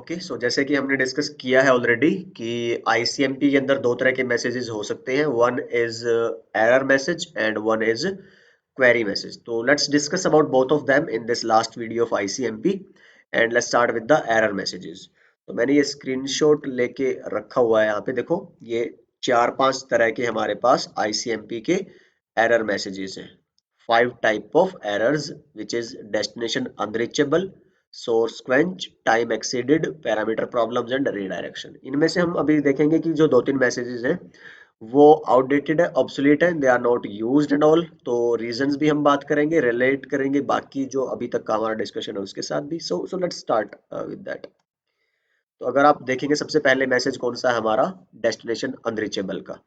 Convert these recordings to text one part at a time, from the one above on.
Okay so जैसे कि हमने डिस्कस किया है ऑलरेडी कि आईसीएमपी के अंदर दो तरह के मैसेजेस हो सकते हैं, one is error message and one is query message. तो let's discuss about both of them in this last video of ICMP and let's start with the error messages. तो मैंने ये स्क्रीनशॉट लेके रखा हुआ है, यहाँ पे देखो ये चार पांच तरह के हमारे पास आईसीएमपी के एरर मैसेजेस हैं। 5 type of errors which is destination unreachable, source quench, time exceeded, parameter problems and redirection। इनमें से हम अभी देखेंगे कि जो दो तीन मैसेजेस हैं वो आउटडेटेड है, ऑब्सोलीट है, they are not used and all. तो रीजंस भी हम बात करेंगे, रिलेट करेंगे बाकी जो अभी तक का हमारा डिस्कशन है उसके साथ भी। So let's start with that. तो अगर आप देखेंगे सबसे पहले मैसेज कौन सा है हमारा, डेस्टिनेशन अनरीचेबल का।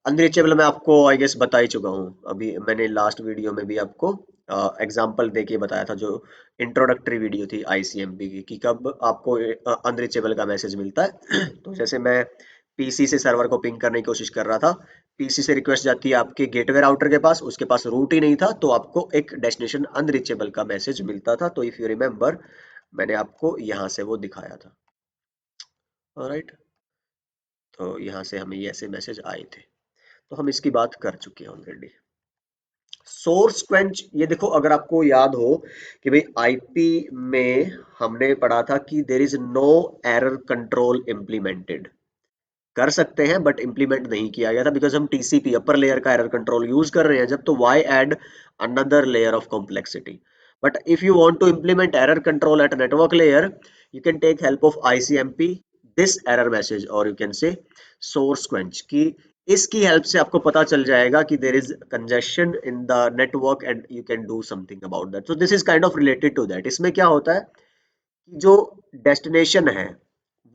अनरीचेबल मैं आपको आई गेस बता ही चुका हूँ, अभी मैंने लास्ट वीडियो में भी आपको एग्जांपल देके बताया था, जो इंट्रोडक्टरी वीडियो थी आईसीएमपी की, कि कब आपको अनरीचेबल का मैसेज मिलता है। तो जैसे मैं पीसी से सर्वर को पिंग करने की कोशिश कर रहा था, पीसी से रिक्वेस्ट जाती है आपके गेटवे राउटर के पास, उसके पास रूट ही नहीं था, तो आपको एक डेस्टिनेशन अनरीचेबल का मैसेज मिलता था। तो इफ यू रिमेम्बर मैंने आपको यहाँ से वो दिखाया था, ऑलराइट। तो यहाँ से हमें ये ऐसे मैसेज आए थे, तो हम इसकी बात कर चुके हैं ऑलरेडी। सोर्स क्वेंच, ये देखो अगर आपको याद हो कि भाई आईपी में हमने पढ़ा था कि there is no error control implemented. कर सकते हैं बट इम्प्लीमेंट नहीं किया गया था, बिकॉज हम टीसीपी अपर लेयर का एरर कंट्रोल यूज कर रहे हैं जब, तो why add another layer of complexity. But if you want to implement error control at network layer, you can take help of ICMP, this error message, or you can say source quench, कि इसकी help से आपको पता चल जाएगा कि there is congestion in the network and you can do something about that. So this is kind of related to that. इसमें क्या होता है कि जो डेस्टिनेशन है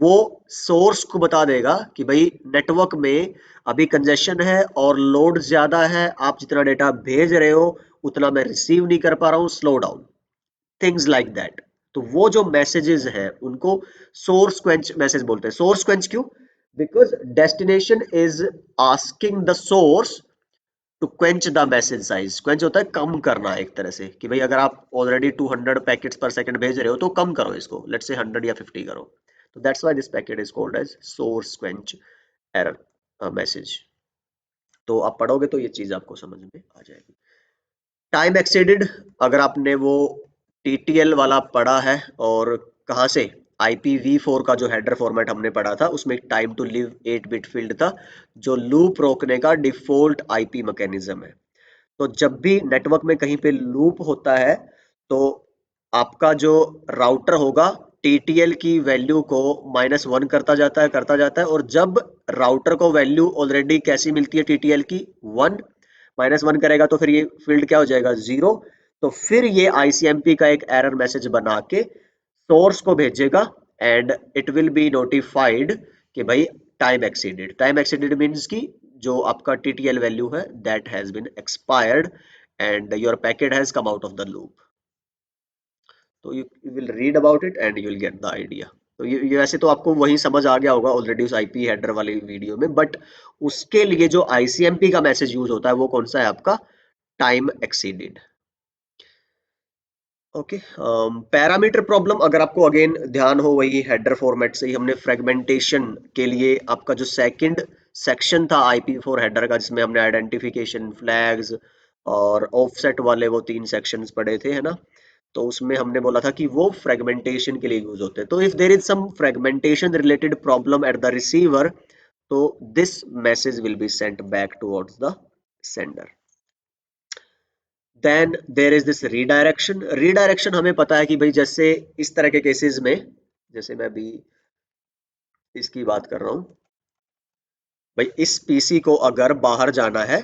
वो सोर्स को बता देगा कि भाई नेटवर्क में अभी कंजेशन है और लोड ज्यादा है, आप जितना डेटा भेज रहे हो उतना मैं रिसीव नहीं कर पा रहा हूँ, slow down, things like that. तो वो जो मैसेजेस हैं उनको सोर्स क्वेंच मैसेज बोलते हैं। सोर्स क्वेंच क्यों? Because destination is asking the source to quench the message size. Quench होता है कम करना एक तरह से, कि भाई अगर आप ऑलरेडी 200 पैकेट्स पर सेकंड भेज रहे हो तो कम करो इसको, लेट्स से 100 या 50 करो। तो that's why this packet is called as source quench error message. तो आप पढ़ोगे तो ये चीज आपको समझ में आ जाएगी। टाइम एक्सीडेड, अगर आपने वो टीटीएल वाला पढ़ा है, और कहाँ से, IPv4 का जो हेडर फॉर्मेट हमने पढ़ा था उसमें time to live 8 bit field था, जो लूप रोकने का डिफॉल्ट आईपी मैकेनिज्म है। तो जब भी नेटवर्क में कहीं पे लूप होता है तो आपका जो राउटर होगा टीटीएल की वैल्यू को -1 करता जाता है, और जब राउटर को वैल्यू ऑलरेडी कैसी मिलती है टीटीएल की, 1, -1 करेगा तो फिर ये फील्ड क्या हो जाएगा, 0। तो फिर ये आईसीएमपी का एक एरर मैसेज बना के सोर्स को भेजेगा and it will be notified कि भाई time exceeded. Time exceeded means कि जो आपका टीटीएल वैल्यू है that has been expired and your packet has come out of the loop. तो you will read about it and you will get the idea. तो ये वैसे तो आपको वही समझ आ गया होगा ऑलरेडी उस आईपी हेडर वाली वीडियो में, बट उसके लिए जो आईसीएमपी का मैसेज यूज होता है वो कौन सा है आपका, time exceeded. Okay, parameter problem, अगर आपको अगेन ध्यान हो वही हेडर फॉर्मेट से ही हमने फ्रेगमेंटेशन के लिए आपका जो सेकंड सेक्शन था IPv4 हेडर का, जिसमें हमने आइडेंटिफिकेशन, फ्लैग्स और ऑफसेट वाले वो 3 सेक्शंस पढ़े थे, है ना। तो उसमें हमने बोला था कि वो फ्रेगमेंटेशन के लिए यूज होते हैं। तो if there is some fragmentation related problem at the receiver, तो this message will be sent back towards the sender. Then there is this redirection. Redirection हमें पता है कि भाई जैसे इस तरह के केसेस में, जैसे मैं अभी इसकी बात कर रहा हूं, भाई इस पीसी को अगर बाहर जाना है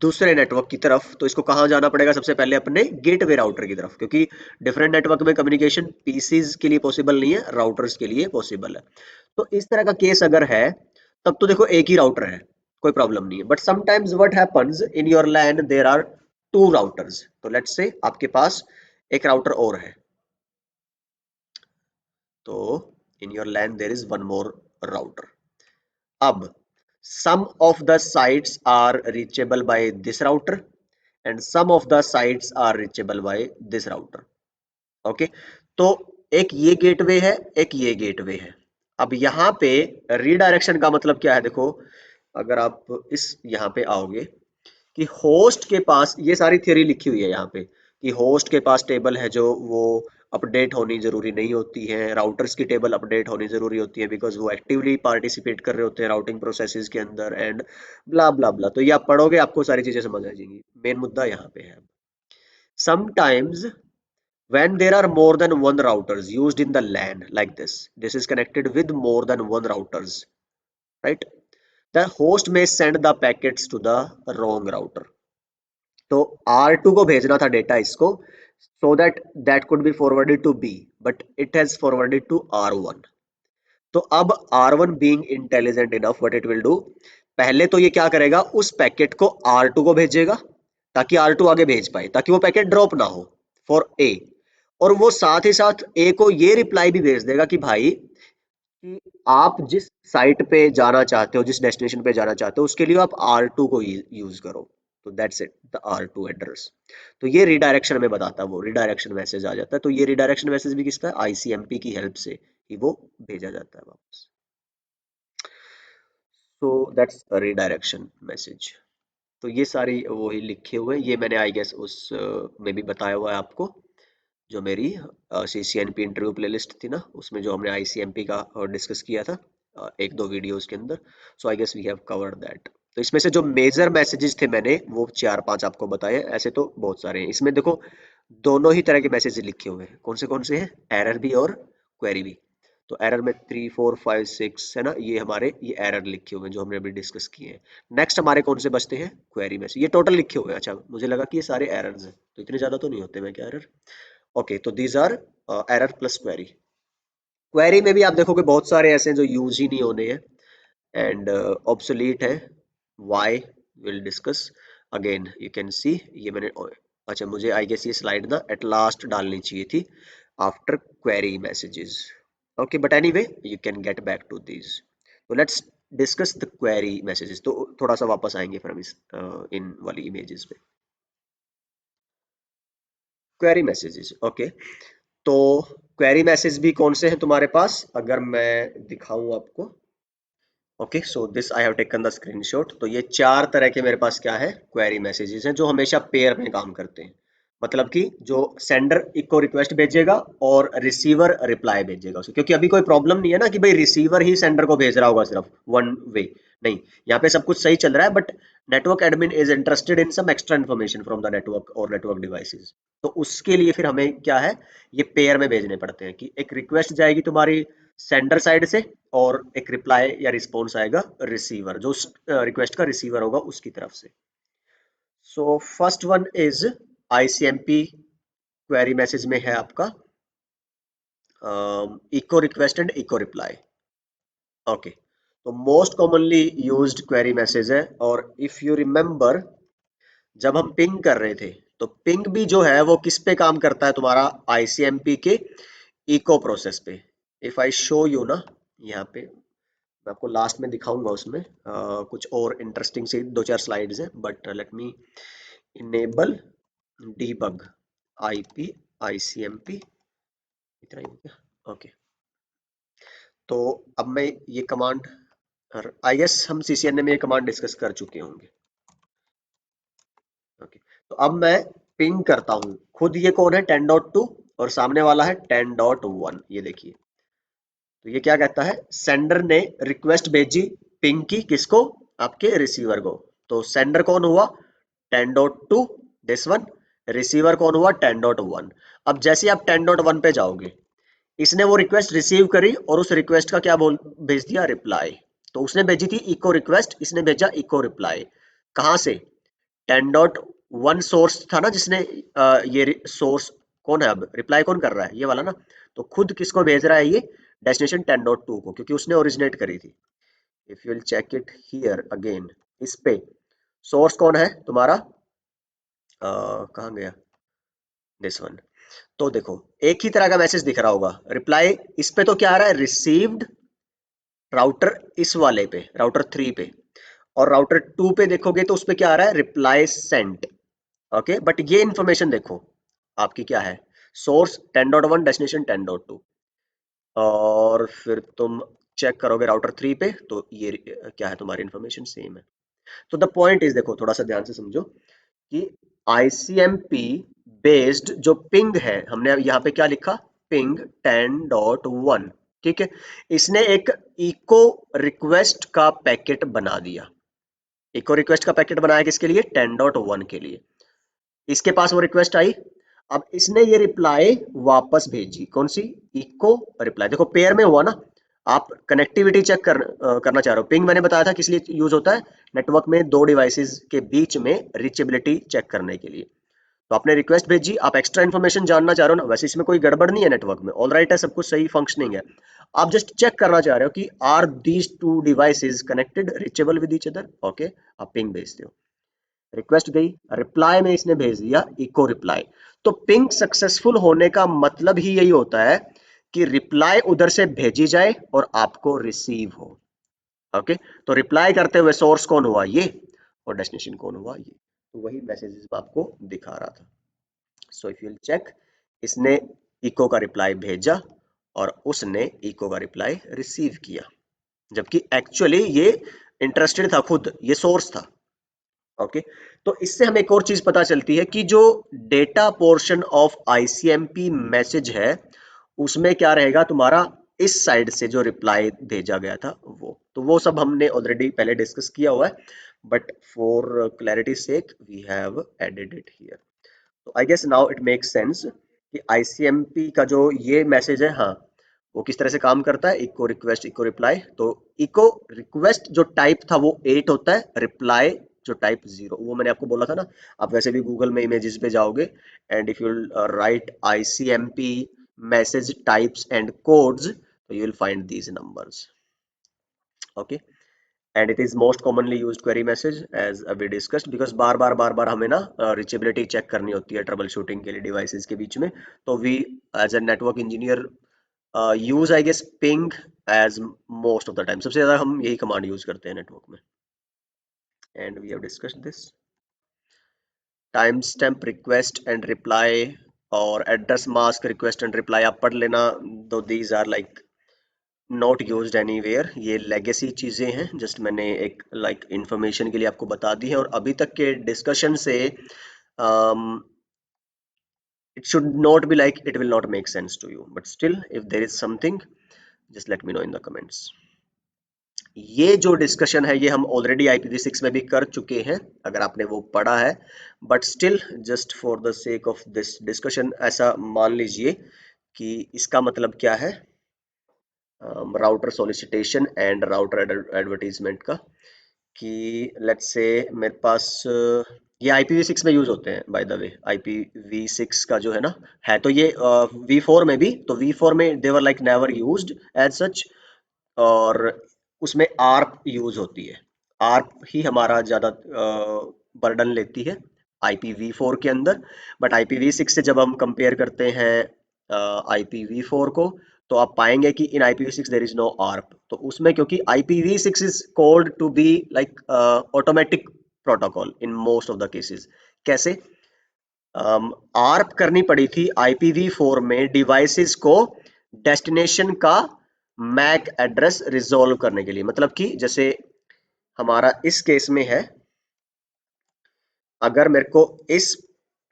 दूसरे नेटवर्क की तरफ, तो इसको कहाँ जाना पड़ेगा, सबसे पहले अपने गेटवे राउटर की तरफ, क्योंकि डिफरेंट नेटवर्क में कम्युनिकेशन पीसीज के लिए पॉसिबल नहीं है, राउटर्स के लिए पॉसिबल है। तो इस तरह का केस अगर है तब तो देखो एक ही राउटर है, कोई प्रॉब्लम नहीं है। But sometimes what happens in your LAN there are 2 routers. तो लेट्स से आपके पास एक राउटर और है, तो in your LAN there is one more router. अब some of the sites are reachable by this router and some of the sites are reachable by this router, okay। तो एक ये गेटवे है, एक ये गेटवे है। अब यहाँ पे रीडायरेक्शन का मतलब क्या है, देखो अगर आप इस यहाँ पे आओगे कि होस्ट के पास ये सारी थ्योरी लिखी हुई है यहाँ पे कि होस्ट के पास टेबल है जो वो अपडेट होनी जरूरी नहीं होती है, राउटर्स की टेबल अपडेट होनी जरूरी होती है बिकॉज वो एक्टिवली पार्टिसिपेट कर रहे होते हैं राउटिंग प्रोसेसेस के अंदर एंड ब्ला ब्ला ब्ला। तो ये आप पढ़ोगे आपको सारी चीजें समझ आ जाएंगी। मेन मुद्दा यहाँ पे है sometimes when there are more than one routers used in the LAN like this is connected with more than one routers, right? The host may send the packets to the wrong router. तो R2 को भेजना था data इसको so that could be forwarded to B but it has forwarded to R1. तो अब R1 being intelligent enough what it will do, पहले तो ये क्या करेगा, उस पैकेट को R2 को भेजेगा ताकि R2 आगे भेज पाए ताकि वो पैकेट ड्रॉप ना हो फॉर A। और वो साथ ही साथ A को ये रिप्लाई भी भेज देगा कि भाई कि आप जिस साइट पे जाना चाहते हो, जिस डेस्टिनेशन पे जाना चाहते हो उसके लिए आप R2 को यूज करो। तो that's it, the R2 address. तो ये रिडायरेक्शन में बताता है, वो रिडायरेक्शन मैसेज आ जाता है। तो ये रिडायरेक्शन मैसेज भी किसका है, आईसीएमपी की हेल्प से ही वो भेजा जाता है वापस। So that's redirection message. तो ये सारी वही लिखे हुए हैं, ये मैंने आई गेस उस में भी बताया हुआ है आपको, जो मेरी CCNP इंटरव्यू प्लेलिस्ट थी ना, उसमें जो हमने ICMP का डिस्कस किया था एक दो वीडियोस के अंदर। So I guess we have covered that. तो इसमें से जो मेजर मैसेजेस थे मैंने वो 4-5 आपको बताए, ऐसे तो बहुत सारे हैं। इसमें देखो दोनों ही तरह के मैसेज लिखे हुए हैं, कौन से हैं, एरर भी और क्वेरी भी। तो एरर में 3 4 5 6 है ना, ये हमारे ये एरर लिखे हुए हैं जो हमने अभी डिस्कस किए हैं। नेक्स्ट हमारे कौन से बचते हैं, क्वेरी मैसेज, ये टोटल लिखे हुए हैं। अच्छा मुझे लगा कि ये सारे एरर्स हैं, तो इतने ज्यादा तो नहीं होते मैं क्या एरर। ओके तो these are error plus query. Query में भी आप देखोगे बहुत सारे ऐसे हैं जो यूज ही नहीं होने हैं एंड ऑब्सोलीट है। Why will discuss again, you can see ये मैंने अच्छा मुझे आई गेस ये स्लाइड ना एट लास्ट डालनी चाहिए थी after query messages. Okay but anyway you can get back to this. तो let's discuss the query messages. तो थोड़ा सा वापस आएंगे फिर हम इस इन वाली इमेजेस पे। Query messages okay. तो क्वेरी मैसेज भी कौन से हैं तुम्हारे पास, अगर मैं दिखाऊं आपको। Okay so this I have taken the screenshot. तो ये 4 तरह के मेरे पास क्या है, क्वेरी मैसेजेस हैं जो हमेशा पेयर में काम करते हैं। मतलब कि जो सेंडर इको रिक्वेस्ट भेजेगा और रिसीवर रिप्लाई भेजेगा उसे, क्योंकि अभी कोई प्रॉब्लम नहीं है ना कि भाई रिसीवर ही सेंडर को भेज रहा होगा सिर्फ वन वे। नहीं, यहाँ पे सब कुछ सही चल रहा है but network admin is interested in some extra information from the network और नेटवर्क डिवाइसेस। तो उसके लिए फिर हमें क्या है, ये पेयर में भेजने पड़ते हैं कि एक रिक्वेस्ट जाएगी तुम्हारी सेंडर साइड से और एक रिप्लाई या रिस्पॉन्स आएगा रिसीवर, जो रिक्वेस्ट का रिसीवर होगा उसकी तरफ से। So first one is ICMP query message में है आपका echo request and echo reply. Okay तो most commonly used query message है। और इफ यू रिमेंबर जब हम पिंग कर रहे थे तो पिंग भी जो है वो किस पे काम करता है, तुम्हारा आईसीएमपी के इको प्रोसेस पे। इफ आई शो यू ना, यहाँ पे मैं आपको लास्ट में दिखाऊंगा उसमें कुछ और इंटरेस्टिंग सी 2-4 स्लाइड्स हैं but let me enable debug IP ICMP, इतना ही हो गया। ओके तो अब मैं ये कमांड, आई गेस हम सीसीएनए में ये कमांड डिस्कस कर चुके होंगे। ओके तो अब मैं पिंग करता हूँ, खुद ये कौन है 10.2 और सामने वाला है 10.1। ये देखिए तो ये क्या कहता है, सेंडर ने रिक्वेस्ट भेजी पिंग की किसको, आपके रिसीवर को। तो सेंडर कौन हुआ 10.2 दिस वन, रिसीवर कौन हुआ 10.1। अब जैसे आप 10.1 पे जाओगे, इसने वो रिक्वेस्ट रिसीव करी और उस रिक्वेस्ट का क्या बोल भेज दिया, रिप्लाई। तो उसने भेजी थी इको रिक्वेस्ट, इसने भेजा इको रिप्लाई। कहां से, 10.1 सोर्स था ना जिसने ये सोर्स कौन है, अब रिप्लाई कौन कर रहा है, ये वाला ना। तो खुद किसको भेज रहा है ये, डेस्टिनेशन 10.2 को, क्योंकि उसने ओरिजिनेट करी थी। If you will check it here again, इस पे सोर्स कौन है तुम्हारा, कहाँ गया, दिस वन। तो देखो एक ही तरह का मैसेज दिख रहा होगा, रिप्लाई इस पे तो क्या आ रहा है, रिसीव्ड राउटर इस वाले पे, राउटर 3 पे। और राउटर 2 पे देखोगे तो उस पे क्या आ रहा है, रिप्लाई सेंट। ओके बट ये इंफॉर्मेशन देखो आपकी क्या है, सोर्स 10.1 डेस्टिनेशन 10.2 और फिर तुम चेक करोगे राउटर 3 पे तो ये क्या है तुम्हारी इन्फॉर्मेशन सेम है। तो द पॉइंट इज देखो थोड़ा सा ध्यान से समझो कि आईसीएमपी बेस्ड जो पिंग है हमने यहाँ पे क्या लिखा पिंग 10.1 ठीक है इसने एक इको रिक्वेस्ट का पैकेट बना दिया। इको रिक्वेस्ट का पैकेट बनाया किसके लिए 10.1 के लिए। इसके पास वो रिक्वेस्ट आई। अब इसने ये रिप्लाई वापस भेजी कौन सी इको रिप्लाई। देखो पेयर में हुआ ना। आप कनेक्टिविटी चेक करना चाह रहे हो। पिंग मैंने बताया था किस लिए यूज होता है नेटवर्क में दो डिवाइसेस के बीच में रीचेबिलिटी चेक करने के लिए। तो आपने रिक्वेस्ट भेजी आप एक्स्ट्रा इन्फॉर्मेशन जानना चाह रहे हो ना। वैसे इसमें कोई गड़बड़ नहीं है नेटवर्क में ऑल राइट है सब कुछ सही फंक्शनिंग है। आप जस्ट चेक करना चाह रहे हो कि are these two devices connected reachable with each other okay. आप पिंग भेजते हो रिक्वेस्ट गई रिप्लाई में इसने भेज दिया इको रिप्लाई। तो पिंग सक्सेसफुल होने का मतलब ही यही होता है कि रिप्लाई उधर से भेजी जाए और आपको रिसीव हो ओके। तो रिप्लाई करते हुए सोर्स कौन हुआ ये और डेस्टिनेशन कौन हुआ ये। तो वही मैसेजेस मैं आपको दिखा रहा था। सो इफ यू चेक इसने इको का रिप्लाई भेजा और उसने इको का रिप्लाई रिसीव किया जबकि एक्चुअली ये इंटरेस्टेड था खुद ये सोर्स था ओके। तो इससे हमें एक और चीज पता चलती है कि जो data portion of ICMP message है उसमें क्या रहेगा तुम्हारा इस साइड से जो रिप्लाई भेजा गया था वो तो वो सब हमने ऑलरेडी पहले डिस्कस किया हुआ है but for clarity sake we have added it here. तो I guess now it makes sense कि आईसीएमपी का जो ये मैसेज है हाँ वो किस तरह से काम करता है इको रिक्वेस्ट इको रिप्लाई। तो इको रिक्वेस्ट जो टाइप था वो 8 होता है रिप्लाई जो टाइप 0 वो मैंने आपको बोला था ना। आप वैसे भी गूगल में इमेजेस पे जाओगे and if you write ICMP message types and codes तो you will find these numbers okay. And it is most commonly used query message as we discussed because बार बार हमें ना रीचेबिलिटी चेक करनी होती है ट्रबल शूटिंग के लिए डिवाइसेस के बीच में। तो we as a network engineer use I guess ping as most of the time सबसे ज्यादा हम यही कमांड यूज करते हैं नेटवर्क में। And we have discussed this timestamp request and reply और address mask request and reply आप पढ़ लेना। दो these are like not used anywhere ये लेगेसी चीजें हैं जस्ट मैंने एक लाइक इंफॉर्मेशन के लिए आपको बता दी है और अभी तक के डिस्कशन से it should not be like it will not make sense to you but still if there is something just let me know in the comments। ये जो डिस्कशन है ये हम ऑलरेडी IPv6 में भी कर चुके हैं अगर आपने वो पढ़ा है but still just for the sake of this discussion ऐसा मान लीजिए कि इसका मतलब क्या है राउटर सोलिसिटेशन एंड राउटर एडवर्टीजमेंट का कि लेट्स से मेरे पास ये IPv6 में यूज होते हैं बाय द वे IPv6 का जो है ना है तो ये V4 में भी तो V4 में they were like never used as such और उसमें आर्प यूज होती है। आर्प ही हमारा ज्यादा बर्डन लेती है IPv4 के अंदर। बट IPv6 से जब हम कंपेयर करते हैं IPv4 को तो आप पाएंगे कि in IPv6 there is no ARP. तो उसमें क्योंकि IPv6 is called to be like automatic protocol in most of the cases. कैसे आर्प करनी पड़ी थी IPv4 में डिवाइसेस को डेस्टिनेशन का मैक एड्रेस रिजोल्व करने के लिए। मतलब कि जैसे हमारा इस केस में है अगर मेरे को इस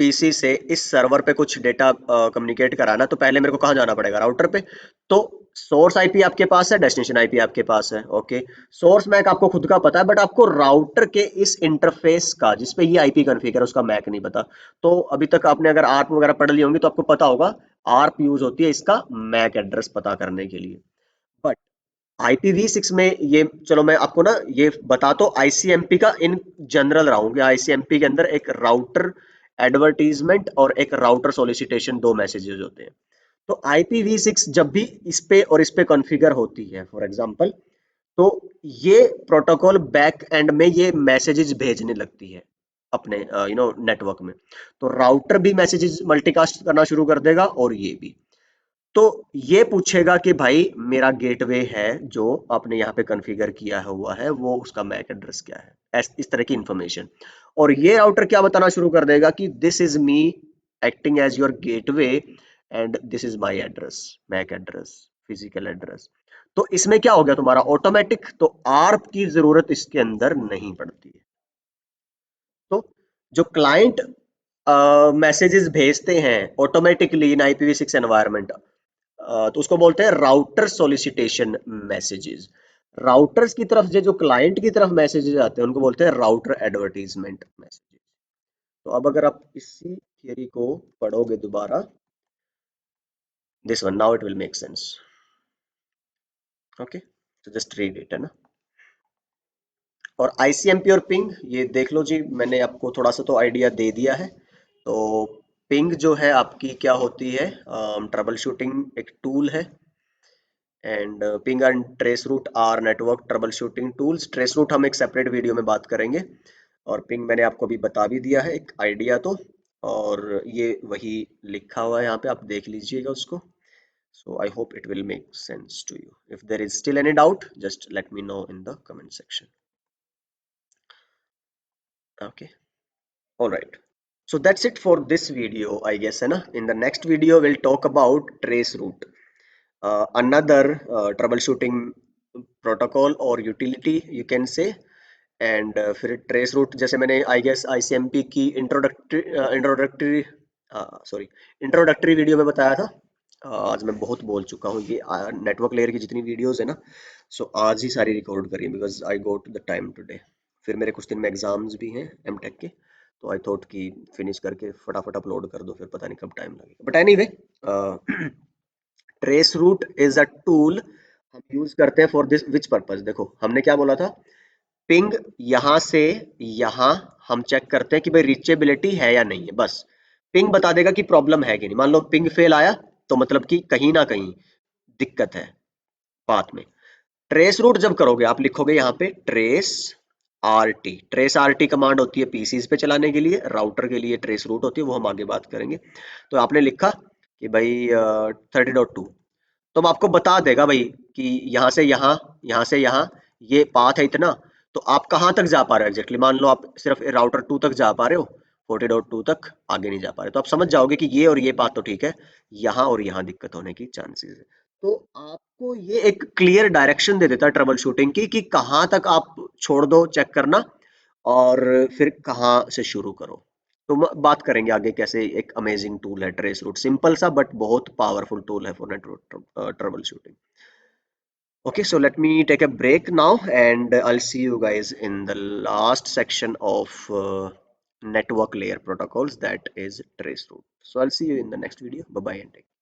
पीसी से इस सर्वर पे कुछ डेटा कम्युनिकेट कराना तो पहले मेरे को कहाँ जाना पड़ेगा राउटर पे। तो सोर्स आईपी आपके पास है डेस्टिनेशन आईपी आपके पास है ओके। सोर्स मैक आपको खुद का पता है बट आपको राउटर के इस इंटरफेस का जिसपे ये आईपी कॉन्फ़िगर है उसका मैक नहीं पता। तो अभी तक आपने अगर आर्प वगैरह पढ़ ली होंगी तो आपको पता होगा आर्प यूज होती है इसका मैक एड्रेस पता करने के लिए। बट IPv6 में ये चलो मैं आपको ना ये बता तो ICMP का इन जनरल रहा हूँ कि ICMP के अंदर एक राउटर एडवर्टीजमेंट और एक राउटर सोलिसिटेशन दो मैसेजेस होते हैं। तो IPv6 जब भी इस पे और इस पे कॉन्फ़िगर होती है फॉर एग्जांपल तो ये प्रोटोकॉल बैक एंड में ये मैसेजेस भेजने लगती है अपने नेटवर्क में। तो राउटर भी मैसेजेस मल्टीकास्ट करना शुरू कर देगा और ये भी। तो ये पूछेगा कि भाई मेरा गेटवे है जो आपने यहाँ पे कॉन्फ़िगर किया हुआ है वो उसका मैक एड्रेस क्या है इस तरह की इंफॉर्मेशन। और ये राउटर क्या बताना शुरू कर देगा कि this is me acting as your gateway and this is my address, MAC address, physical address. तो इसमें क्या हो गया तुम्हारा ऑटोमेटिक, तो आर्प की जरूरत इसके अंदर नहीं पड़ती है। तो जो क्लाइंट मैसेजेस भेजते हैं ऑटोमेटिकली इन IPv6 एनवायरनमेंट, तो उसको बोलते हैं राउटर सोलिसिटेशन मैसेजेस। राउटर्स की तरफ से जो क्लाइंट की तरफ मैसेजेस आते हैं उनको बोलते हैं राउटर एडवर्टीजमेंट मैसेजेस। तो अब अगर आप इसी थियरी को पढ़ोगे दोबारा, this one now it will make sense. Okay, तो जस्ट रीड इट, है ना। और ICMP और पिंग ये देख लो जी, मैंने आपको थोड़ा सा तो आइडिया दे दिया है। तो पिंग जो है आपकी क्या होती है, ट्रबल शूटिंग एक टूल है। And ping and trace route are network troubleshooting tools. Trace route हम एक सेपरेट वीडियो में बात करेंगे, और पिंग मैंने आपको अभी बता भी दिया है एक आइडिया तो। और ये वही लिखा हुआ है यहाँ पे, आप देख लीजिएगा उसको। So I hope it will make sense to you. If there is still any doubt, just let me know in the comment section. Okay, all right. So that's it for this video, I guess, है ना. In the next video, we'll talk about trace route, another troubleshooting protocol or utility, you can say. And फिर trace root जैसे मैंने I guess ICMP की introductory video में बताया था। आज मैं बहुत बोल चुका हूँ, ये नेटवर्क लेयर की जितनी वीडियोस है ना, सो आज ही सारी रिकॉर्ड करी because I go to the time today. फिर मेरे कुछ दिन में एग्जाम्स भी हैं MTech के, तो आई थॉट कि फिनिश करके फटाफट अपलोड कर दो, फिर पता नहीं कब टाइम लगेगा। But anyway, trace route is a tool हम यूज करते हैं फॉर दिस विच पर्पज। देखो हमने क्या बोला था, पिंग यहां से यहां हम चेक करते हैं कि भाई रीचेबिलिटी है या नहीं है, बस पिंग बता देगा कि प्रॉब्लम है कि नहीं। मान लो पिंग फेल आया तो मतलब कि कहीं ना कहीं दिक्कत है पाथ में। ट्रेस रूट जब करोगे आप लिखोगे यहाँ पे ट्रेस आरटी कमांड होती है पीसीज पे चलाने के लिए, राउटर के लिए ट्रेस रूट होती है, वो हम आगे बात करेंगे। तो आपने लिखा कि भाई 30.2, तो अब आपको बता देगा भाई कि यहाँ से यहाँ ये पाथ है इतना। तो आप कहाँ तक जा पा रहे हो एग्जैक्टली, मान लो आप सिर्फ राउटर 2 तक जा पा रहे हो, 40.2 तक आगे नहीं जा पा रहे, तो आप समझ जाओगे कि ये और ये पाथ तो ठीक है, यहाँ और यहाँ दिक्कत होने की चांसेस है। तो आपको ये एक क्लियर डायरेक्शन दे देता है ट्रबल शूटिंग की कि कहाँ तक आप छोड़ दो चेक करना, और फिर कहाँ से शुरू करो। तो बात करेंगे आगे कैसे एक अमेजिंग टूल है ट्रेस रूट, सिंपल सा बट बहुत पावरफुल टूल है for network trouble shooting. Okay, so let me take a break now, and I'll see you guys in the last section of network layer protocols, that is traceroute. So I'll see you in the next video. Bye bye and take care.